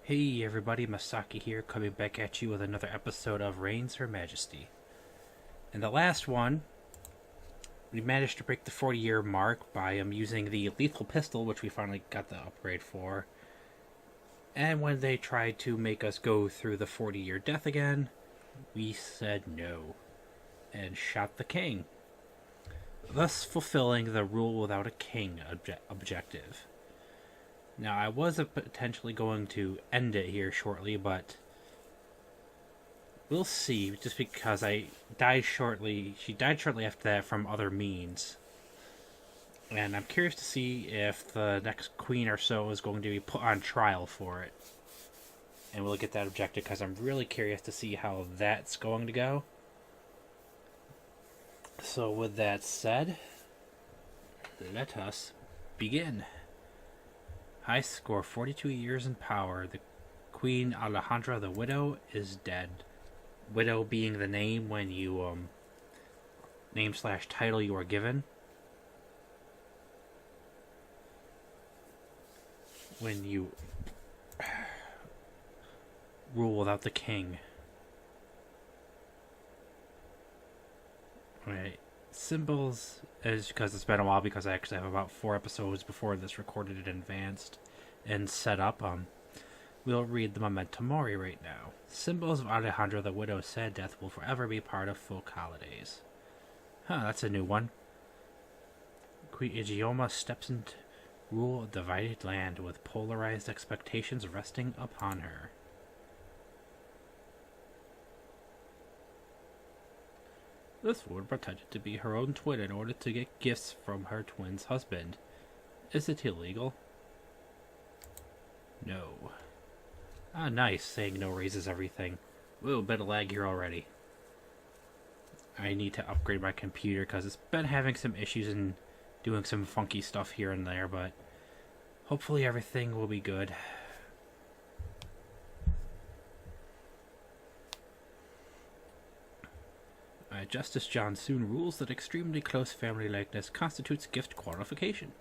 Hey everybody, Masaki here, coming back at you with another episode of Reigns Her Majesty. In the last one, we managed to break the 40-year mark by using the lethal pistol, which we finally got the upgrade for. And when they tried to make us go through the 40-year death again, we said no, and shot the king, thus fulfilling the rule without a king objective. Now, I was potentially going to end it here shortly, but we'll see, just because I died shortly. She died shortly after that from other means. And I'm curious to see if the next queen or so is going to be put on trial for it. And we'll get that objective, because I'm really curious to see how that's going to go. So with that said, let us begin. High score, 42 years in power. The Queen Alejandra the Widow is dead. Widow being the name when you, name/title you are given. When you rule without the king. Right. Symbols is because it's been a while, because I actually have about 4 episodes before this recorded and advanced and set up. We'll read the Memento Mori right now. Symbols of Alejandra the Widow's sad death will forever be part of folk holidays. Huh, that's a new one. Queen Ijeoma steps into rule a divided land with polarized expectations resting upon her. This woman pretended to be her own twin in order to get gifts from her twin's husband. Is it illegal? No. Ah, nice. Saying no raises everything. Whoa, bit of lag here already. I need to upgrade my computer because it's been having some issues and doing some funky stuff here and there, but hopefully everything will be good. Justice John soon rules that extremely close family likeness constitutes gift qualification.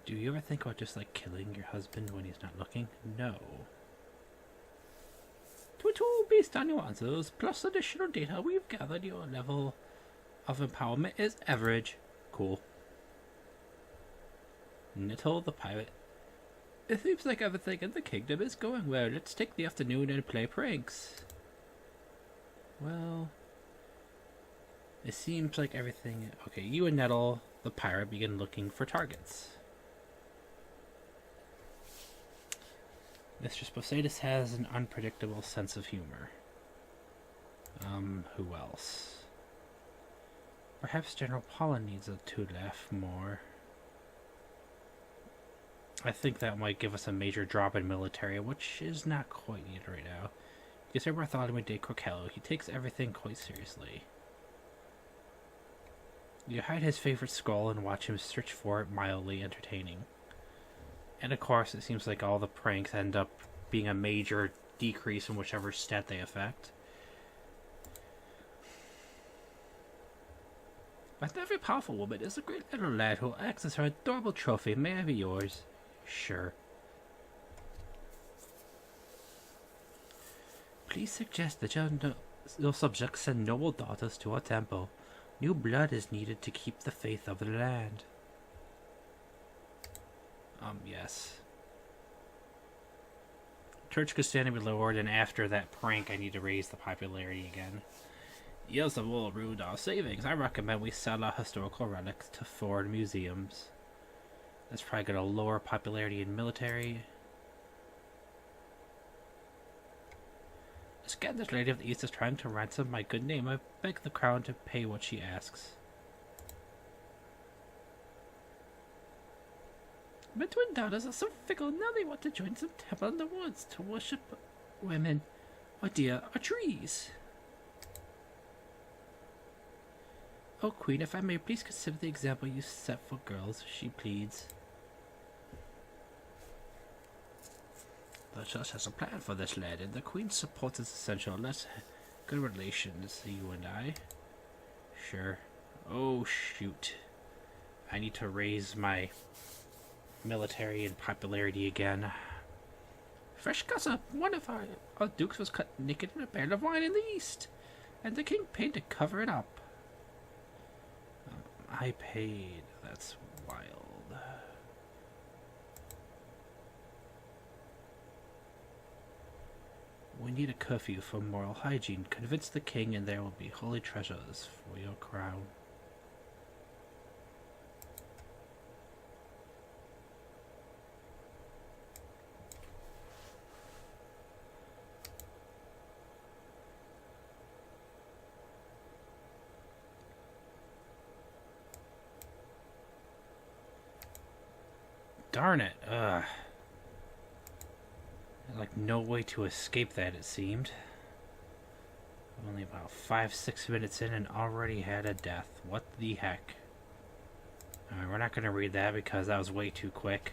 Do you ever think about just killing your husband when he's not looking? No. Based on your answers, plus additional data we've gathered, your level of empowerment is average. Cool. Nittle the pirate. It seems like everything in the kingdom is going well. Let's take the afternoon and play pranks. Well, it seems like everything... Okay, you and Nettle, the pirate, begin looking for targets. Mistress Poseidus has an unpredictable sense of humor. Who else? Perhaps General Paula needs to laugh more. I think that might give us a major drop in military, which is not quite needed right now. Because Bartholomew de Crocello, he takes everything quite seriously. You hide his favorite skull and watch him search for it, mildly entertaining. And of course, it seems like all the pranks end up being a major decrease in whichever stat they affect. But every powerful woman is a great little lad who acts as her adorable trophy. May I be yours? Sure. Please suggest that your subjects send noble daughters to our temple. New blood is needed to keep the faith of the land. Yes. Church could stand and be lowered, and after that prank, I need to raise the popularity again. Years of war ruined our savings. I recommend we sell our historical relics to foreign museums. That's probably going to lower popularity in military. The scandalous lady of the East is trying to ransom my good name. I beg the crown to pay what she asks. My twin daughters are so fickle. Now they want to join some temple in the woods to worship women. Oh dear, our trees. Oh, Queen, if I may, please consider the example you set for girls, she pleads. The church has a plan for this lad, and the Queen's support is essential. Let's good relations, you and I. Sure. Oh, shoot. I need to raise my military and popularity again. Fresh gossip. One of our dukes was cut naked in a barrel of wine in the east, and the king paid to cover it up. I paid. That's wild. We need a curfew for moral hygiene. Convince the king and there will be holy treasures for your crown. Darn it. Like no way to escape that, it seemed. Only about 5-6 minutes in and already had a death. What the heck? Alright, we're not going to read that because that was way too quick.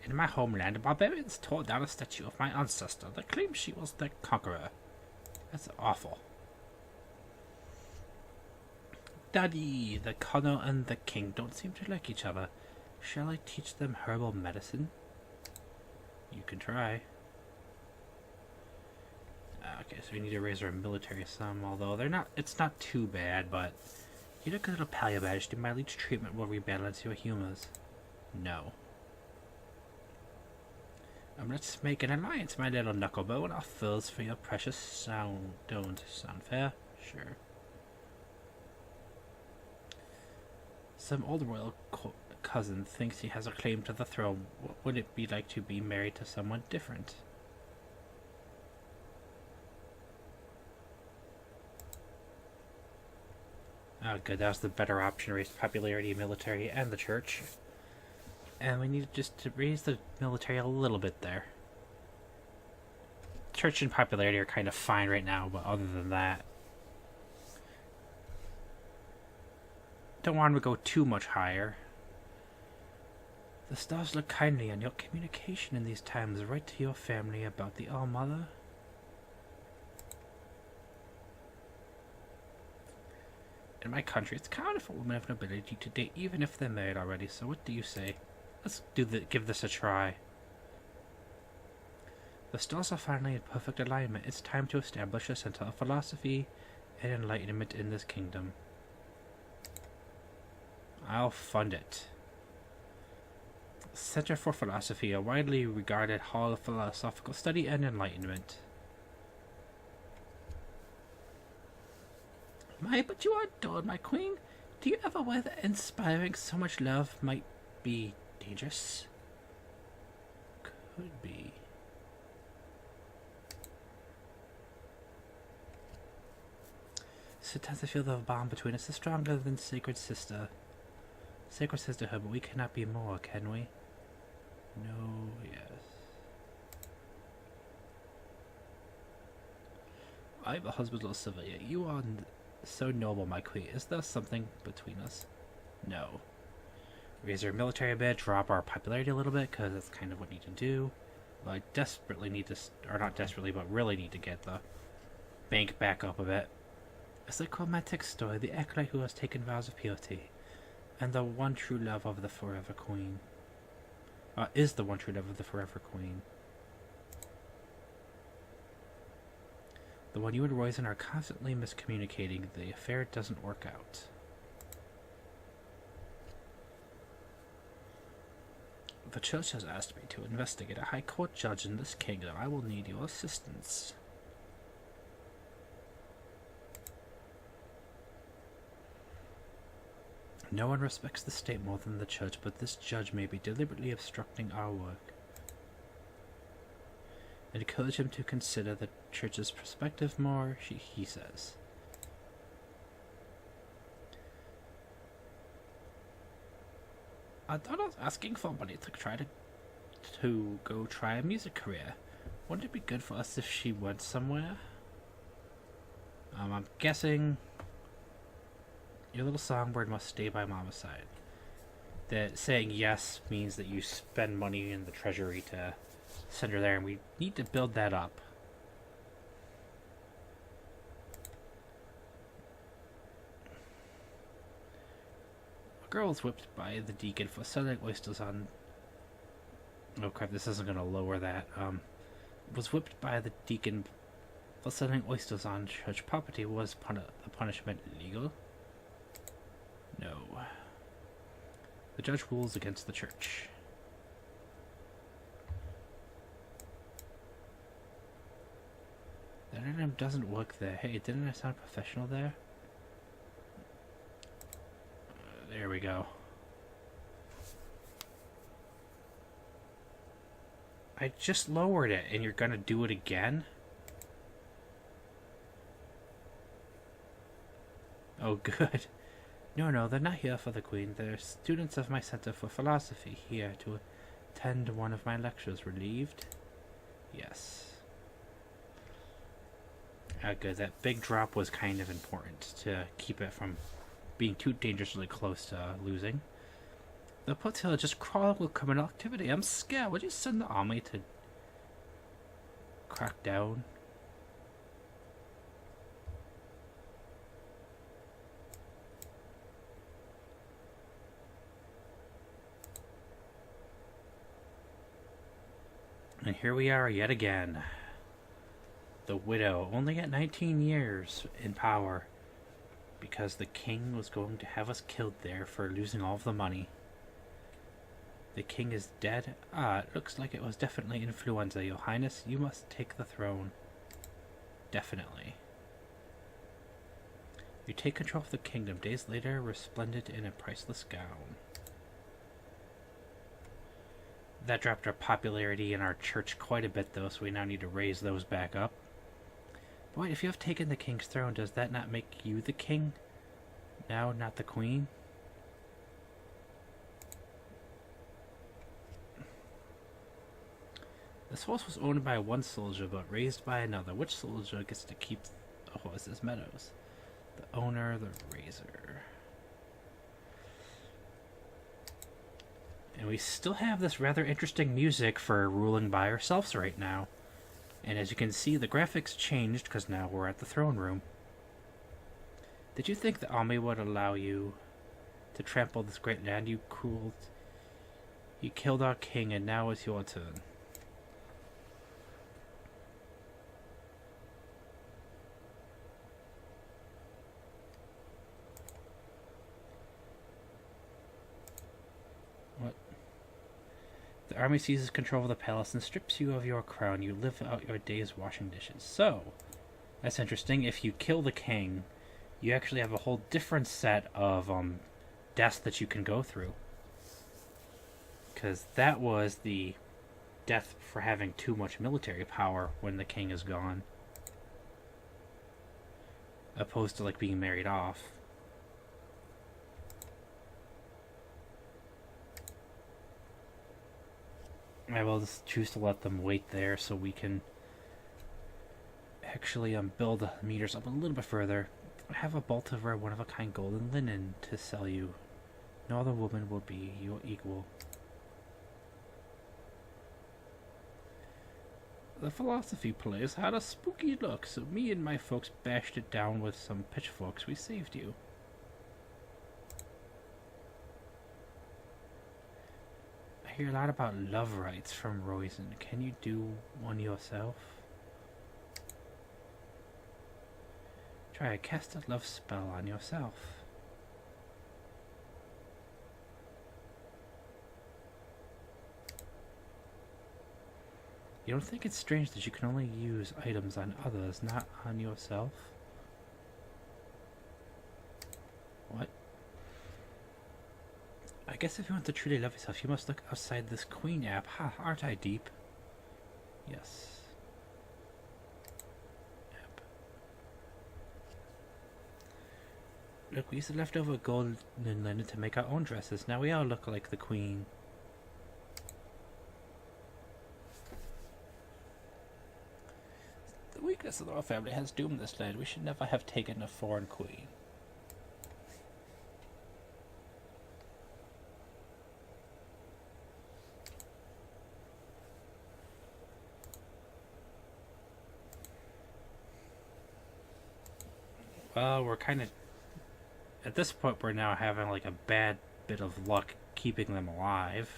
In my homeland, the barbarians tore down a statue of my ancestor that claimed she was their conqueror. That's awful. Daddy, the colonel and the king don't seem to like each other. Shall I teach them herbal medicine? You can try. Okay, so we need to raise our military some, although they're not. It's not too bad, but you look a little pale, Your Majesty. My leech treatment will rebalance your humors. No. Let's make an alliance, my little knucklebow, and I'll fills for your precious sound. Don't sound fair? Sure. Some old royal cousin thinks he has a claim to the throne. What would it be like to be married to someone different? Oh, good. That was the better option. Raise popularity, military, and the church. And we need just to raise the military a little bit there. Church and popularity are kind of fine right now, but other than that, don't want to go too much higher. The stars look kindly on your communication in these times. Write to your family about the All-Mother. In my country, it's common for women of nobility to date even if they're married already, so what do you say? Let's give this a try. The stars are finally in perfect alignment. It's time to establish a center of philosophy and enlightenment in this kingdom. I'll fund it. Center for Philosophy, a widely regarded hall of philosophical study and enlightenment. My, but you are adored, my queen. Do you ever worry that inspiring so much love might be dangerous? Could be. Sometimes I feel the bond between us is stronger than sacred sisterhood, but we cannot be more, can we? No, yes. I am a husband of Sylvia. You are so noble, my queen. Is there something between us? No. Raise our military a bit, drop our popularity a little bit, because that's kind of what we need to do. But I desperately need to, or not desperately, but really need to get the bank back up a bit. It's a romantic story, the acolyte who has taken vows of purity, and the one true love of the forever queen. Is the one true love of the forever queen. The one you and Roisin are constantly miscommunicating. The affair doesn't work out. The church has asked me to investigate a high court judge in this kingdom. I will need your assistance. No one respects the state more than the church, but this judge may be deliberately obstructing our work. Encourage him to consider the church's perspective more, he says. I thought I was asking for money to go try a music career. Wouldn't it be good for us if she went somewhere? I'm guessing your little songbird must stay by Mama's side. That saying yes means that you spend money in the treasury to send her there, and we need to build that up. girl was whipped by the deacon for selling oysters on... Oh crap, this isn't gonna lower that. Was whipped by the deacon for selling oysters on church property. Was the punishment legal? No. The judge rules against the church. That item doesn't work there. Hey, didn't I sound professional there? There we go. I just lowered it, and you're gonna do it again? Oh, good. No, they're not here for the Queen. They're students of my Center for Philosophy here to attend one of my lectures. Relieved? Yes. Good. That big drop was kind of important to keep it from being too dangerously close to losing. The Potilla just crawled with criminal activity. I'm scared. Would you send the army to crack down? And here we are yet again. The widow, only at 19 years in power, because the king was going to have us killed there for losing all of the money. The king is dead? Ah, it looks like it was definitely influenza, Your Highness. You must take the throne. Definitely. You take control of the kingdom. Days later, resplendent in a priceless gown. That dropped our popularity in our church quite a bit, though, so we now need to raise those back up. But wait, if you have taken the king's throne, does that not make you the king? Now, not the queen? This horse was owned by one soldier, but raised by another. Which soldier gets to keep the horse's meadows? The owner, the raiser. And we still have this rather interesting music for ruling by ourselves right now. And as you can see, the graphics changed because now we're at the throne room. Did you think the army would allow you to trample this great land? You killed our king, and now it's your turn. What? The army seizes control of the palace and strips you of your crown. You live out your days washing dishes. So, that's interesting. If you kill the king, you actually have a whole different set of deaths that you can go through. Because that was the death for having too much military power when the king is gone. Opposed to, like, being married off. I will just choose to let them wait there so we can actually build the meters up a little bit further. I have a bolt of rare one-of-a-kind golden linen to sell you. No other woman will be your equal. The philosophy place had a spooky look, so me and my folks bashed it down with some pitchforks. We saved you. I hear a lot about love rites from Roizen. Can you do one yourself? Try cast a love spell on yourself. You don't think it's strange that you can only use items on others, not on yourself? What? I guess if you want to truly love yourself, you must look outside this Queen app. Ha, aren't I deep? Yes. App. Look, we used the leftover gold and linen to make our own dresses. Now we all look like the Queen. The weakness of the royal family has doomed this land. We should never have taken a foreign queen. Well, we're kind of... At this point, we're now having like a bad bit of luck keeping them alive.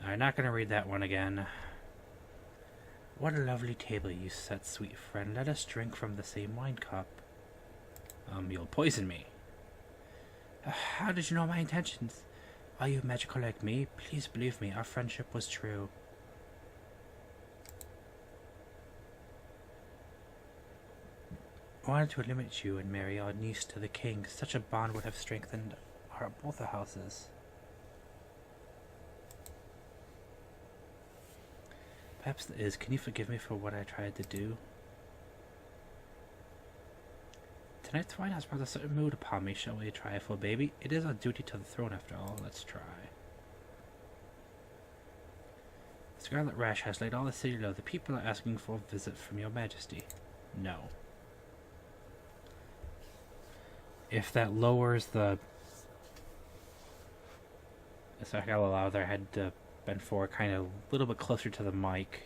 I'm not going to read that one again. What a lovely table you set, sweet friend. Let us drink from the same wine cup. You'll poison me. How did you know my intentions? Are you magical like me? Please believe me, our friendship was true. I wanted to limit you and marry our niece to the king. Such a bond would have strengthened both our houses. Perhaps that is. Can you forgive me for what I tried to do? Tonight's wine has brought a certain mood upon me. Shall we try, full baby? It is our duty to the throne, after all. Let's try. The Scarlet Rash has laid all the city low. The people are asking for a visit from your Majesty. No. If that lowers the... So I'll allow their head to bend forward kind of a little bit closer to the mic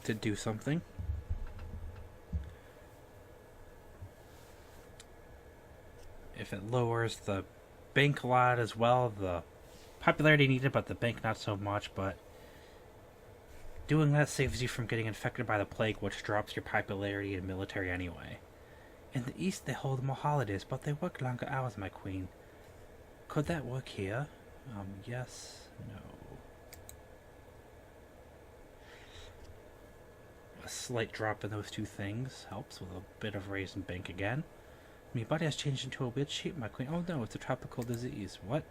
to do something. If it lowers the bank a lot as well, the popularity needed, but the bank not so much, but doing that saves you from getting infected by the plague, which drops your popularity in military anyway. In the East they hold more holidays, but they work longer hours, my queen. Could that work here? Yes, no. A slight drop in those two things helps with a bit of raise in bank again. My body has changed into a weird shape, my queen. Oh no, it's a tropical disease. What?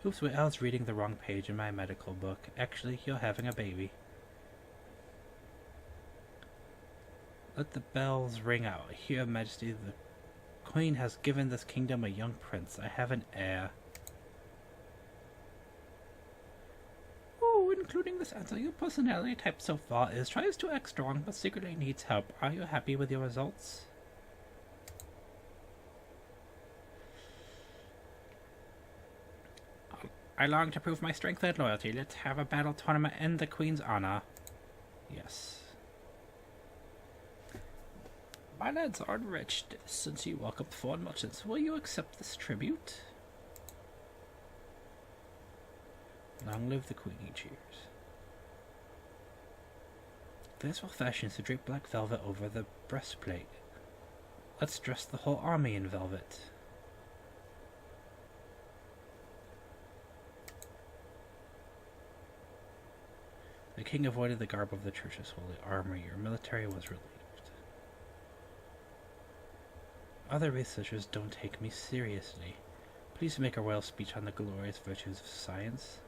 Oops, wait, I was reading the wrong page in my medical book. Actually, you're having a baby. Let the bells ring out. Here, Majesty, the Queen has given this kingdom a young prince. I have an heir. Oh, including this answer, your personality type so far tries to act strong, but secretly needs help. Are you happy with your results? I long to prove my strength and loyalty. Let's have a battle tournament in the Queen's honor. Yes. My lands are enriched since you welcomed foreign merchants. Will you accept this tribute? Long live the Queen, he cheers. Fanciful fashion is to drape black velvet over the breastplate. Let's dress the whole army in velvet. The king avoided the garb of the church's holy armor. Your military was relieved. Other researchers don't take me seriously. Please make a royal speech on the glorious virtues of science.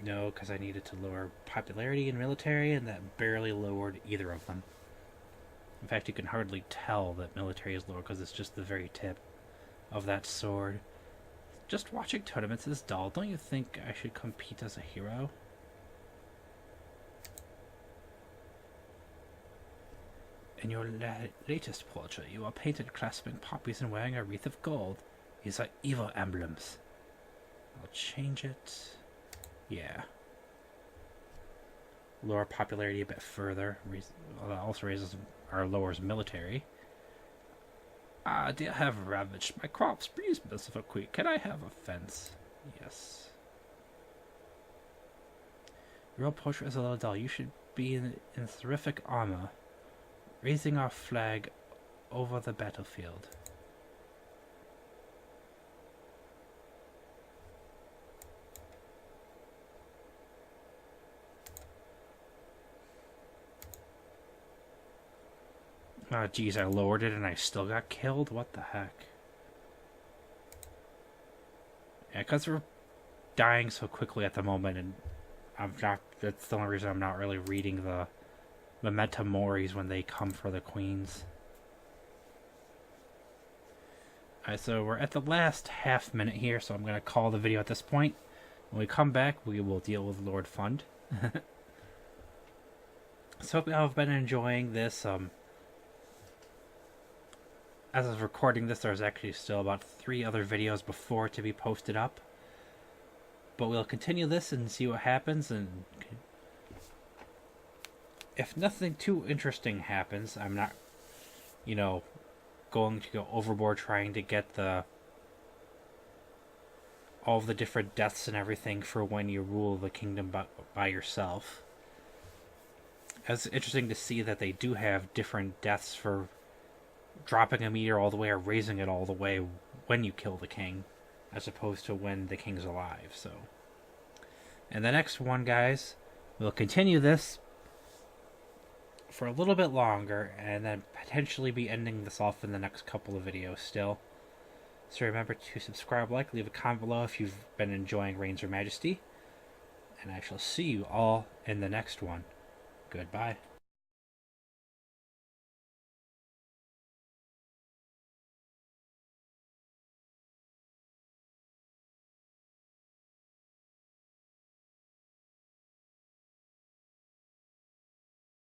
No, because I needed to lower popularity in military, and that barely lowered either of them. In fact, you can hardly tell that military is lower because it's just the very tip of that sword. Just watching tournaments is dull. Don't you think I should compete as a hero? In your latest portrait, you are painted clasping poppies and wearing a wreath of gold. These are evil emblems. I'll change it. Yeah. Lower popularity a bit further. Also raises or lowers military. Ah, they have ravaged my crops. Please, merciful queen, can I have a fence? Yes. Your portrait is a little dull. You should be in terrific armor, raising our flag over the battlefield. Oh, geez, I lowered it and I still got killed? What the heck? Yeah, because we're dying so quickly at the moment, and that's the only reason I'm not really reading the Memento Moris when they come for the queens. Alright, so we're at the last half minute here, so I'm going to call the video at this point. When we come back, we will deal with Lord Fund. So hope you all have been enjoying this. As I was recording this, there's actually still about 3 other videos before to be posted up. But we'll continue this and see what happens, and if nothing too interesting happens, I'm not you know, going to go overboard trying to get all of the different deaths and everything for when you rule the kingdom by yourself. It's interesting to see that they do have different deaths for dropping a meteor all the way or raising it all the way when you kill the king, as opposed to when the king's alive. So, and the next one, guys, we'll continue this for a little bit longer and then potentially be ending this off in the next couple of videos still. So remember to subscribe, like, leave a comment below if you've been enjoying Reigns Her Majesty, and I shall see you all in the next one. Goodbye.